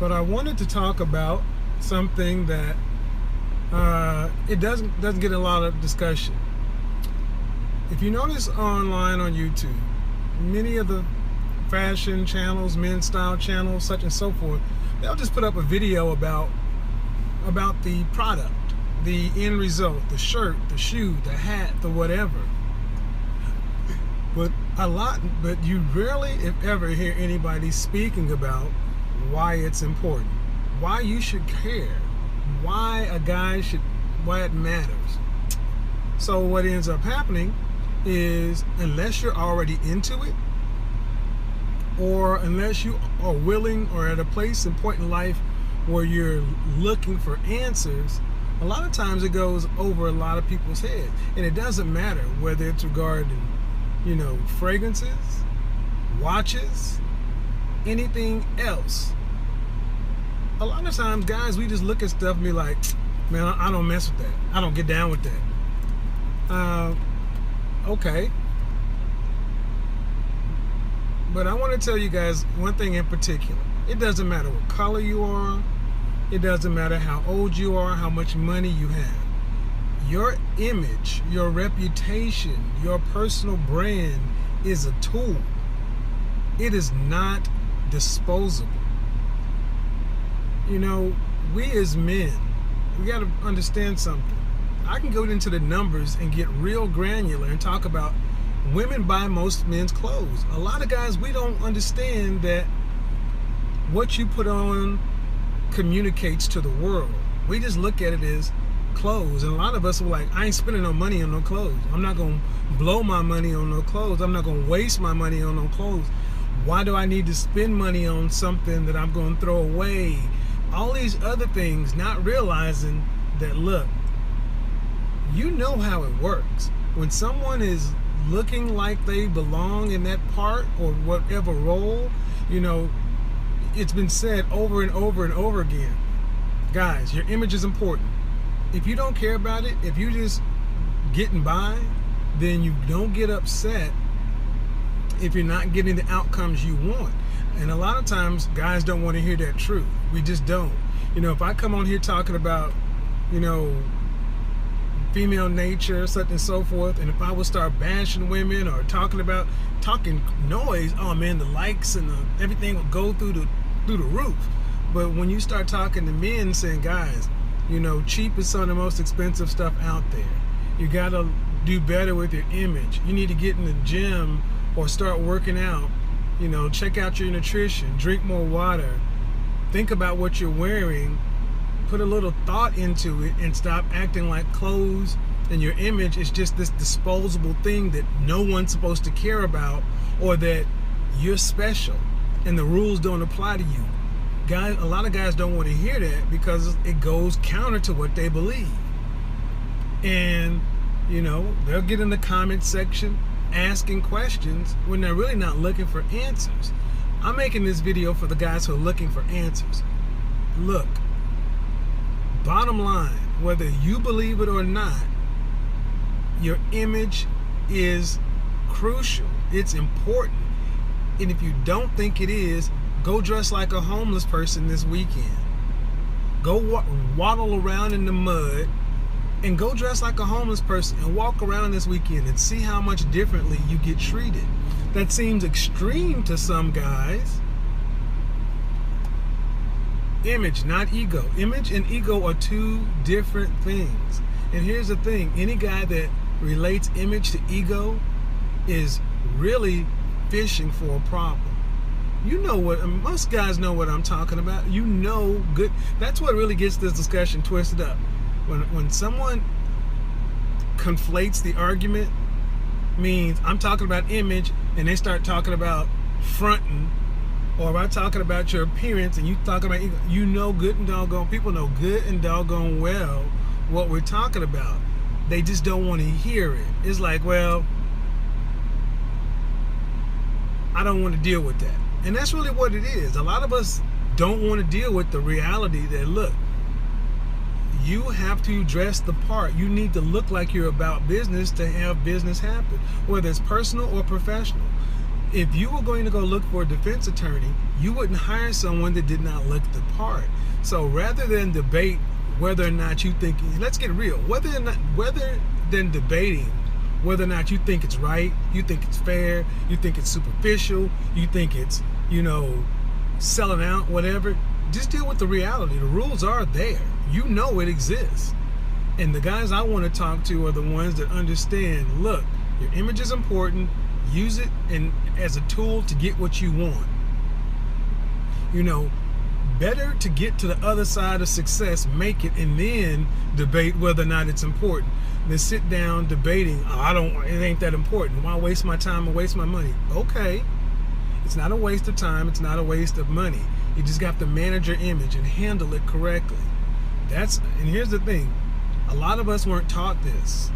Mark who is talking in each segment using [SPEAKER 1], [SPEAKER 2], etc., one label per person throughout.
[SPEAKER 1] But I wanted to talk about something that it doesn't get a lot of discussion. If you notice online on YouTube, many of the fashion channels, men's style channels, such and so forth, they'll just put up a video about the product, the end result, the shirt, the shoe, the hat, the whatever. But you rarely, if ever, hear anybody speaking about why it's important, why you should care, why it matters. So what ends up happening is, unless you're already into it, or unless you are willing or at a place and point in life where you're looking for answers, a lot of times it goes over a lot of people's heads. And it doesn't matter whether it's regarding, fragrances, watches, anything else. A lot of times, guys, we just look at stuff and be like, man, I don't mess with that. I don't get down with that. Okay. But I want to tell you guys one thing in particular. It doesn't matter what color you are. It doesn't matter how old you are, how much money you have. Your image, your reputation, your personal brand is a tool. It is not disposable. We as men, we got to understand something. I can go into the numbers and get real granular and talk about women buy most men's clothes. A lot of guys, we don't understand that what you put on communicates to the world. We just look at it as clothes, and a lot of us are like, I ain't spending no money on no clothes. I'm not gonna blow my money on no clothes. I'm not gonna waste my money on no clothes. Why do I need to spend money on something that I'm gonna throw away? All these other things, not realizing that, look, you know how it works. When someone is looking like they belong in that part or whatever role, it's been said over and over and over again. Guys, your image is important. If you don't care about it, if you're just getting by, then you don't get upset if you're not getting the outcomes you want. And a lot of times, guys don't want to hear that truth. We just don't. If I come on here talking about, female nature, such and so forth, and if I would start bashing women or talking noise, oh man, the likes and everything will go through the roof. But when you start talking to men, saying, guys, cheap is some of the most expensive stuff out there. You gotta do better with your image. You need to get in the gym or start working out. Check out your nutrition, drink more water, think about what you're wearing, put a little thought into it, and stop acting like clothes and your image is just this disposable thing that no one's supposed to care about, or that you're special and the rules don't apply to you. Guys, a lot of guys don't want to hear that because it goes counter to what they believe. And they'll get in the comment section asking questions when they're really not looking for answers. I'm making this video for the guys who are looking for answers. Look, bottom line, whether you believe it or not, your image is crucial. It's important. And if you don't think it is, go dress like a homeless person this weekend. Go waddle around in the mud and go dress like a homeless person and walk around this weekend and see how much differently you get treated. That seems extreme to some guys. Image, not ego. Image and ego are two different things. And here's the thing, any guy that relates image to ego is really fishing for a problem. Most guys know what I'm talking about. Good. That's what really gets this discussion twisted up. When someone conflates the argument, means I'm talking about image and they start talking about fronting, or if I'm talking about your appearance and you talking about ego, good and doggone, people know good and doggone well what we're talking about. They just don't want to hear it. It's like, well, I don't want to deal with that. And that's really what it is. A lot of us don't want to deal with the reality that, look, you have to dress the part. You need to look like you're about business to have business happen, whether it's personal or professional. If you were going to go look for a defense attorney, you wouldn't hire someone that did not look the part. So rather than debate whether or not you think, let's get real, whether than debating whether or not you think it's right, you think it's fair, you think it's superficial, you think it's, selling out, whatever, just deal with the reality. The rules are there. You know it exists. And the guys I want to talk to are the ones that understand, look, your image is important, use it as a tool to get what you want. Better to get to the other side of success, make it, and then debate whether or not it's important, than sit down debating, it ain't that important. Why waste my time and waste my money? Okay, it's not a waste of time, it's not a waste of money. You just have to manage your image and handle it correctly. And here's the thing, a lot of us weren't taught this.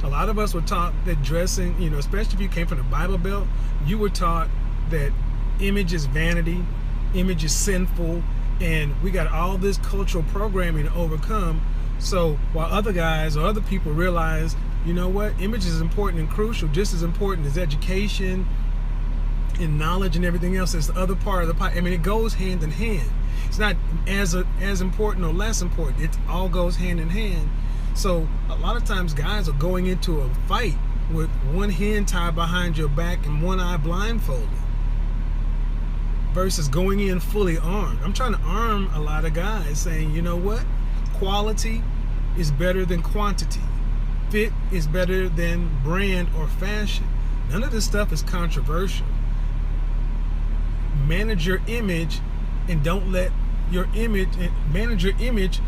[SPEAKER 1] A lot of us were taught that dressing, especially if you came from the Bible Belt, you were taught that image is vanity, image is sinful, and we got all this cultural programming to overcome. So while other guys or other people realize, image is important and crucial, just as important as education and knowledge and everything else, is the other part of the pie. It goes hand in hand. It's not as important or less important. It all goes hand in hand. So a lot of times guys are going into a fight with one hand tied behind your back and one eye blindfolded, versus going in fully armed. I'm trying to arm a lot of guys, saying, you know what? Quality is better than quantity. Fit is better than brand or fashion. None of this stuff is controversial. Manage your image, and don't let manage your image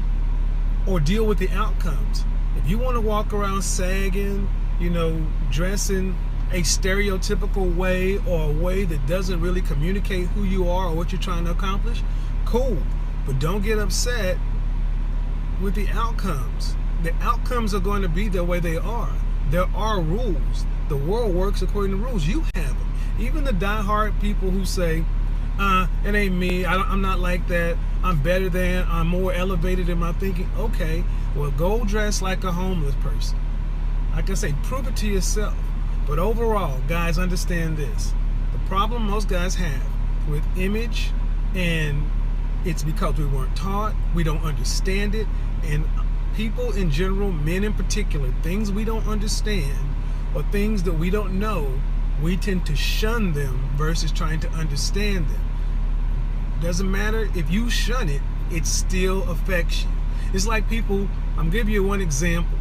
[SPEAKER 1] or deal with the outcomes. If you want to walk around sagging, dressing a stereotypical way, or a way that doesn't really communicate who you are or what you're trying to accomplish, cool. But don't get upset with the outcomes. The outcomes are going to be the way they are. There are rules. The world works according to rules. You have them. Even the diehard people who say, it ain't me, I'm not like that, I'm better than, I'm more elevated in my thinking. Okay, well, go dress like a homeless person. Like I say, prove it to yourself. But overall, guys, understand this. The problem most guys have with image, and it's because we weren't taught, we don't understand it, and people in general, men in particular, things we don't understand or things that we don't know, we tend to shun them versus trying to understand them. Doesn't matter if you shun it, it still affects you. It's like people, I'm giving you one example.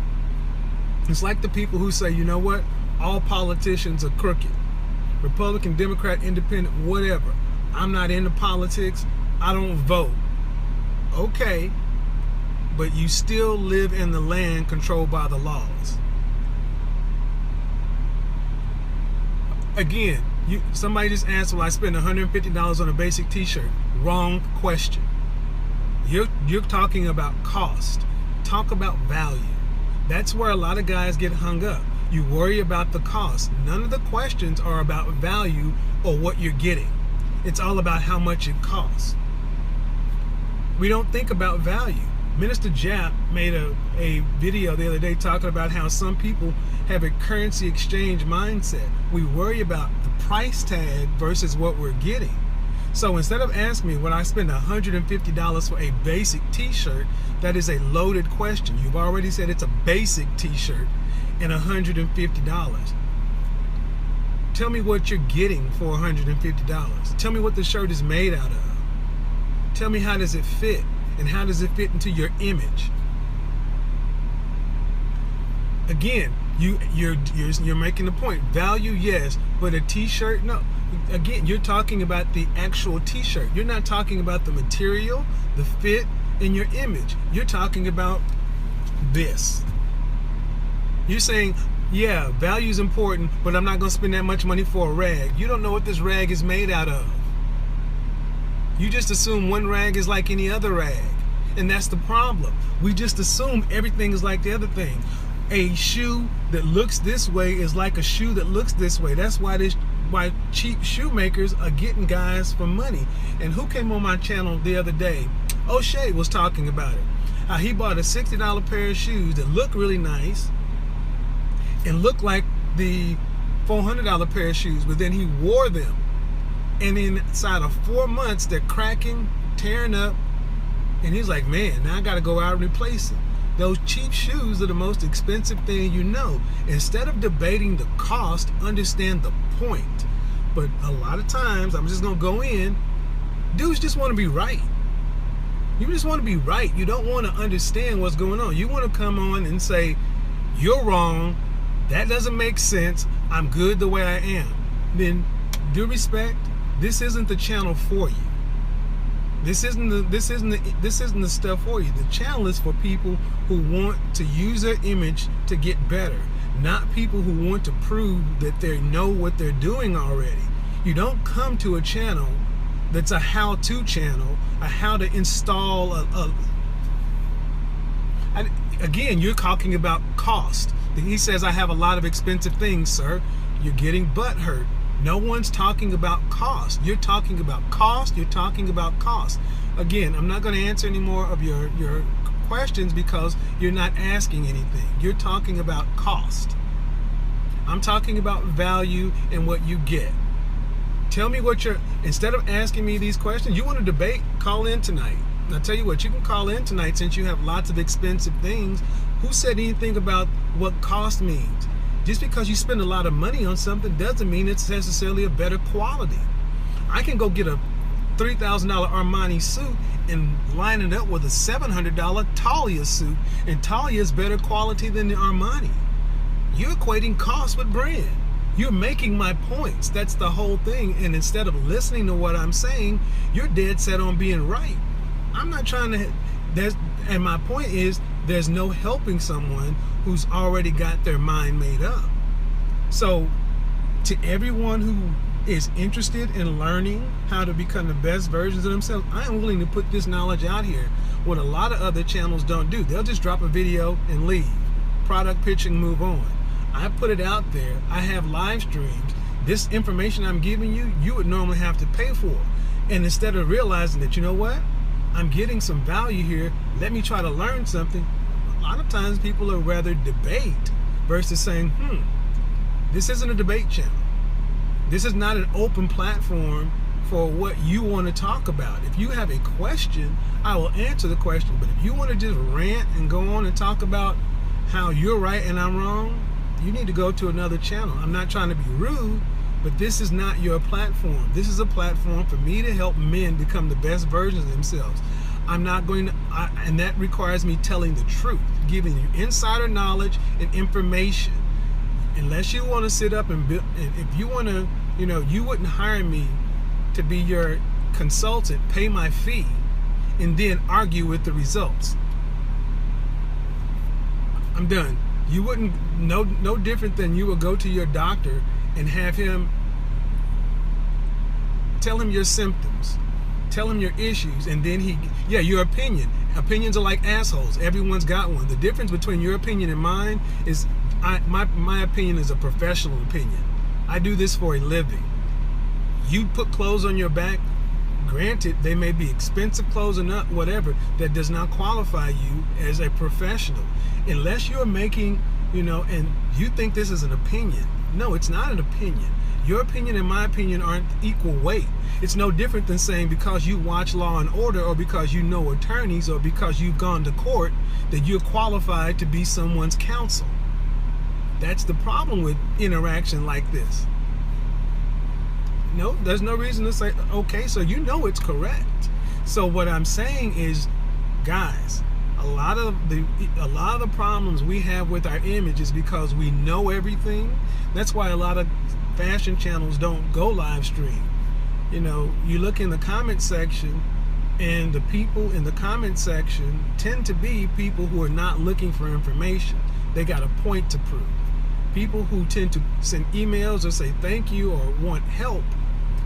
[SPEAKER 1] It's like the people who say, you know what, all politicians are crooked. Republican, Democrat, Independent, whatever. I'm not into politics, I don't vote. Okay, but you still live in the land controlled by the laws. Again, somebody just asked, well, I spent $150 on a basic t-shirt. Wrong question. You're talking about cost. Talk about value. That's where a lot of guys get hung up. You worry about the cost. None of the questions are about value or what you're getting. It's all about how much it costs. We don't think about value. Minister Jap made a video the other day talking about how some people have a currency exchange mindset. We worry about the price tag versus what we're getting. So instead of asking me, would I spend $150 for a basic t-shirt, that is a loaded question. You've already said it's a basic t-shirt and $150. Tell me what you're getting for $150. Tell me what the shirt is made out of. Tell me, how does it fit? And how does it fit into your image? Again, you're making the point. Value, yes, but a t-shirt, no. Again, you're talking about the actual t-shirt. You're not talking about the material, the fit, and your image. You're talking about this. You're saying, yeah, value is important, but I'm not going to spend that much money for a rag. You don't know what this rag is made out of. You just assume one rag is like any other rag. And that's the problem. We just assume everything is like the other thing. A shoe that looks this way is like a shoe that looks this way. That's why cheap shoemakers are getting guys for money. And who came on my channel the other day? O'Shea was talking about it. How he bought a $60 pair of shoes that look really nice and look like the $400 pair of shoes, but then he wore them, and inside of 4 months they're cracking, tearing up, and he's like, man, now I got to go out and replace them. Those cheap shoes are the most expensive thing you know. Instead of debating the cost, understand the point. But a lot of times, I'm just gonna go in, dudes just want to be right. You just want to be right. You don't want to understand what's going on. You want to come on and say, you're wrong, that doesn't make sense, I'm good the way I am. Then, due respect, this isn't the channel for you. This isn't the stuff for you. The channel is for people who want to use their image to get better, not people who want to prove that they know what they're doing already. You don't come to a channel that's a how-to channel, a how to install again, you're talking about cost. He says, I have a lot of expensive things, sir. You're getting butt hurt. No one's talking about cost. You're talking about cost. You're talking about cost. Again, I'm not going to answer any more of your questions because you're not asking anything. You're talking about cost. I'm talking about value and what you get. Tell me what instead of asking me these questions, you want to debate, call in tonight. And I'll tell you what, you can call in tonight since you have lots of expensive things. Who said anything about what cost means? Just because you spend a lot of money on something doesn't mean it's necessarily a better quality. I can go get a $3,000 Armani suit and line it up with a $700 Talia suit, and Talia is better quality than the Armani. You're equating cost with brand. You're making my points. That's the whole thing. And instead of listening to what I'm saying, you're dead set on being right. I'm not trying to, and my point is, there's no helping someone who's already got their mind made up. So to everyone who is interested in learning how to become the best versions of themselves, I am willing to put this knowledge out here, what a lot of other channels don't do. They'll just drop a video and leave. Product pitching, move on. I put it out there. I have live streams. This information I'm giving you, you would normally have to pay for. And instead of realizing that, you know what, I'm getting some value here, let me try to learn something. A lot of times people would rather debate versus saying, this isn't a debate channel. This is not an open platform for what you want to talk about. If you have a question, I will answer the question. But if you want to just rant and go on and talk about how you're right and I'm wrong, you need to go to another channel. I'm not trying to be rude, but this is not your platform. This is a platform for me to help men become the best versions of themselves. I'm not going to, and that requires me telling the truth, giving you insider knowledge and information. Unless you want to sit up and build, and if you want to, you wouldn't hire me to be your consultant, pay my fee, and then argue with the results. I'm done. You wouldn't, no different than you would go to your doctor and have him, tell him your symptoms, tell him your issues, and then your opinion. Opinions are like assholes. Everyone's got one. The difference between your opinion and mine is my opinion is a professional opinion. I do this for a living. You put clothes on your back, granted, they may be expensive clothes or not, whatever, that does not qualify you as a professional. Unless you're making, and you think this is an opinion. No, it's not an opinion. Your opinion and my opinion aren't equal weight. It's no different than saying because you watch Law and Order, or because you know attorneys, or because you've gone to court, that you're qualified to be someone's counsel. That's the problem with interaction like this. No, there's no reason to say, okay, so you know it's correct. So what I'm saying is, guys, a lot of the problems we have with our image is because we know everything. That's why a lot of fashion channels don't go live stream. You look in the comment section, and the people in the comment section tend to be people who are not looking for information. They got a point to prove. People who tend to send emails or say thank you or want help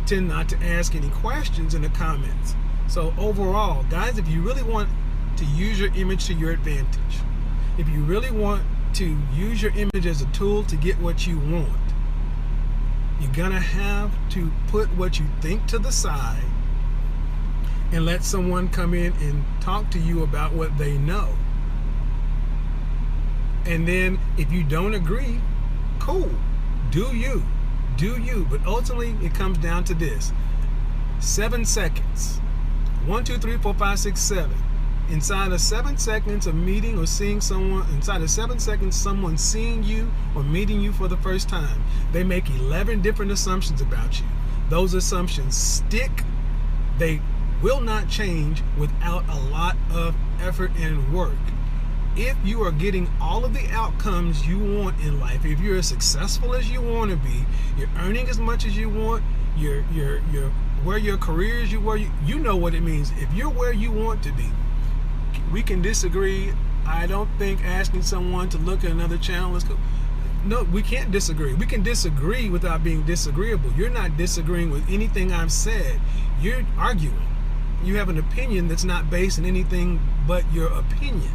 [SPEAKER 1] tend not to ask any questions in the comments. So overall, guys, if you really want to use your image to your advantage, if you really want to use your image as a tool to get what you want, you're gonna have to put what you think to the side and let someone come in and talk to you about what they know. And then if you don't agree, cool. Do you. Do you. But ultimately, it comes down to this. 7 seconds. 1, 2, 3, 4, 5, 6, 7. Inside of 7 seconds of meeting or seeing someone, inside of 7 seconds, someone seeing you or meeting you for the first time, they make 11 different assumptions about you. Those assumptions stick. They will not change without a lot of effort and work. If you are getting all of the outcomes you want in life, if you're as successful as you want to be, you're earning as much as you want, you're where your career is, you know what it means. If you're where you want to be, we can disagree. I don't think asking someone to look at another channel is cool. No, we can't disagree. We can disagree without being disagreeable. You're not disagreeing with anything I've said. You're arguing. You have an opinion that's not based on anything but your opinion.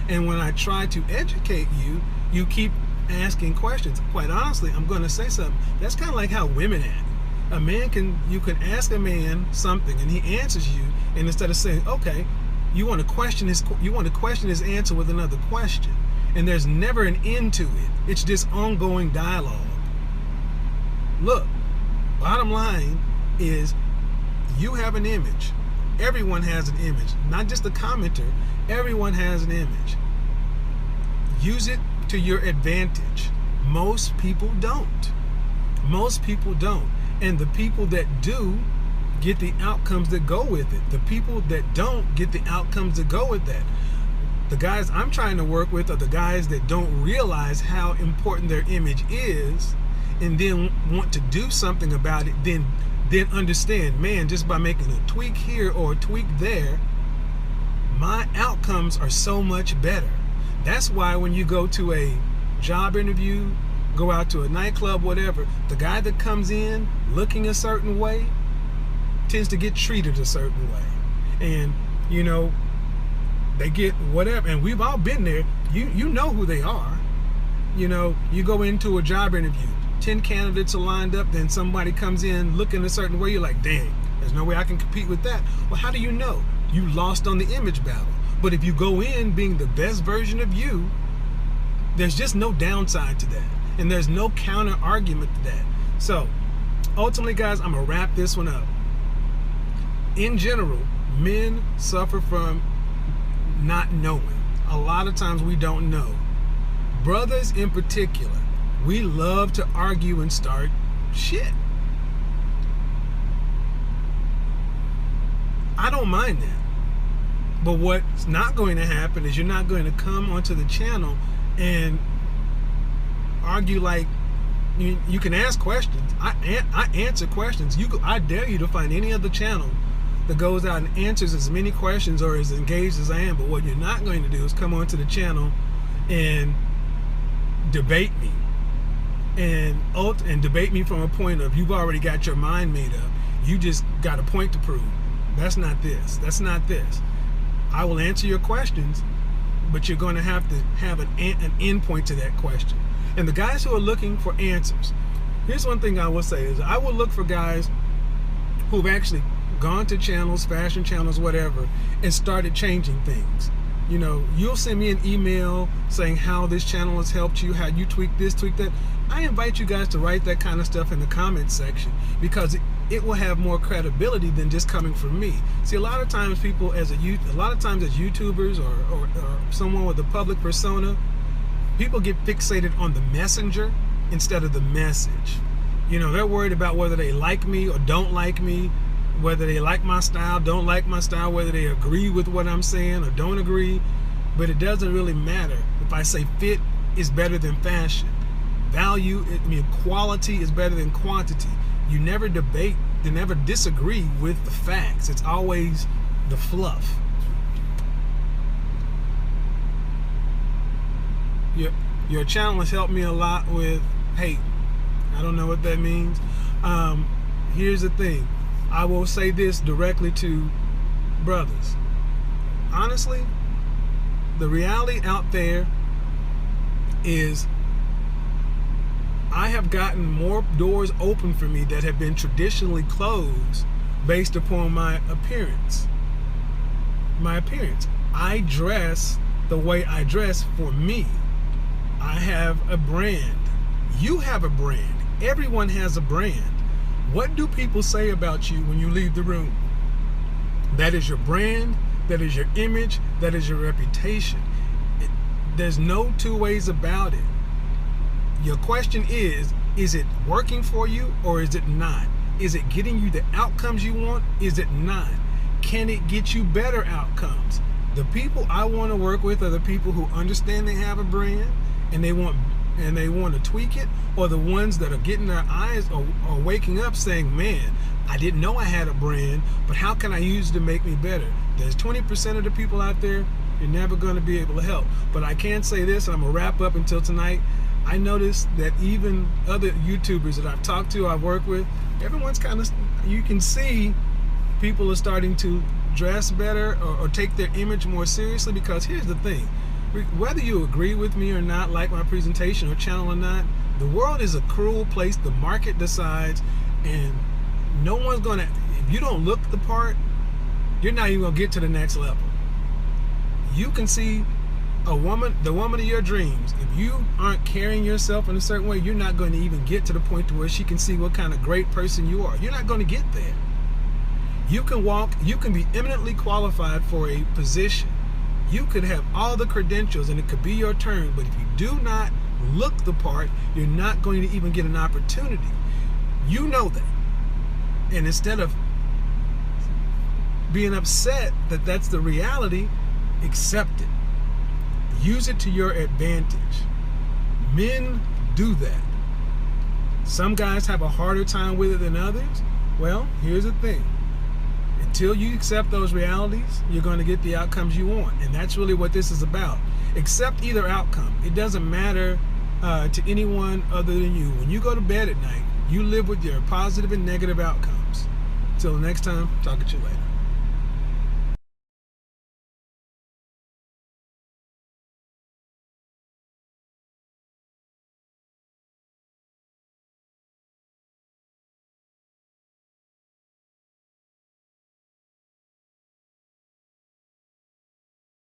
[SPEAKER 1] And when I try to educate you, you keep asking questions. Quite honestly, I'm going to say something. That's kind of like how women act. You can ask a man something and he answers you, and instead of saying, okay, you want to question his answer with another question. And there's never an end to it. It's just ongoing dialogue. Look, bottom line is you have an image. Everyone has an image, not just the commenter. Everyone has an image. Use it to your advantage. Most people don't. Most people don't. And the people that do get the outcomes that go with it. The people that don't get the outcomes that go with that. The guys I'm trying to work with are the guys that don't realize how important their image is and then want to do something about it, then understand, man, just by making a tweak here or a tweak there, my outcomes are so much better. That's why when you go to a job interview, go out to a nightclub, whatever, the guy that comes in looking a certain way tends to get treated a certain way. And, you know, they get whatever. And we've all been there. You know who they are. You know, you go into a job interview, 10 candidates are lined up, then somebody comes in looking a certain way. You're like, dang, there's no way I can compete with that. Well, how do you know? You lost on the image battle. But if you go in being the best version of you, there's just no downside to that. And there's no counter argument to that. So ultimately, guys, I'm going to wrap this one up. In general, men suffer from not knowing. A lot of times we don't know. Brothers in particular, we love to argue and start shit. I don't mind that. But what's not going to happen is you're not going to come onto the channel and argue like you can ask questions. I answer questions. I dare you to find any other channel that goes out and answers as many questions or as engaged as I am. But what you're not going to do is come onto the channel and debate me. And debate me from a point of you've already got your mind made up. You just got a point to prove. That's not this. That's not this. I will answer your questions, but you're going to have an end point to that question. And the guys who are looking for answers, here's one thing I will say is I will look for guys who've actually gone to channels, fashion channels, whatever, and started changing things. You know, you'll send me an email saying how this channel has helped you, how you tweak this, tweak that. I invite you guys to write that kind of stuff in the comments section because it will have more credibility than just coming from me. See, a lot of times people as YouTubers or someone with a public persona, people get fixated on the messenger instead of the message. You know, they're worried about whether they like me or don't like me, whether they like my style, don't like my style, whether they agree with what I'm saying or don't agree. But it doesn't really matter. If I say fit is better than fashion, quality is better than quantity. You never debate, you never disagree with the facts. It's always the fluff. Your channel has helped me a lot with hate. I don't know what that means. Here's the thing. I will say this directly to brothers. Honestly, the reality out there is I have gotten more doors open for me that have been traditionally closed based upon my appearance. I dress the way I dress for me. I have a brand. You have a brand. Everyone has a brand. What do people say about you when you leave the room? That is your brand, that is your image, that is your reputation. There's no two ways about it. Your question is it working for you or is it not? Is it getting you the outcomes you want? Is it not? Can it get you better outcomes? The people I want to work with are the people who understand they have a brand and they want to tweak it, or the ones that are getting their eyes or waking up saying, man, I didn't know I had a brand, but how can I use it to make me better? There's 20% of the people out there you're never going to be able to help. But I can say this, and I'm going to wrap up until tonight. I noticed that even other YouTubers that I've talked to, I've worked with, everyone's kind of, you can see people are starting to dress better or take their image more seriously, because here's the thing. Whether you agree with me or not, like my presentation or channel or not, the world is a cruel place. The market decides, and no one's going to, if you don't look the part, you're not even going to get to the next level. You can see a woman, the woman of your dreams. If you aren't carrying yourself in a certain way, you're not going to even get to the point to where she can see what kind of great person you are. You're not going to get there. You can walk, you can be eminently qualified for a position. You could have all the credentials and it could be your turn, but if you do not look the part, you're not going to even get an opportunity. You know that. And instead of being upset that that's the reality, accept it. Use it to your advantage. Men do that. Some guys have a harder time with it than others. Well, here's the thing. Until you accept those realities, you're going to get the outcomes you want. And that's really what this is about. Accept either outcome. It doesn't matter to anyone other than you. When you go to bed at night, you live with your positive and negative outcomes. Until next time, talk to you later.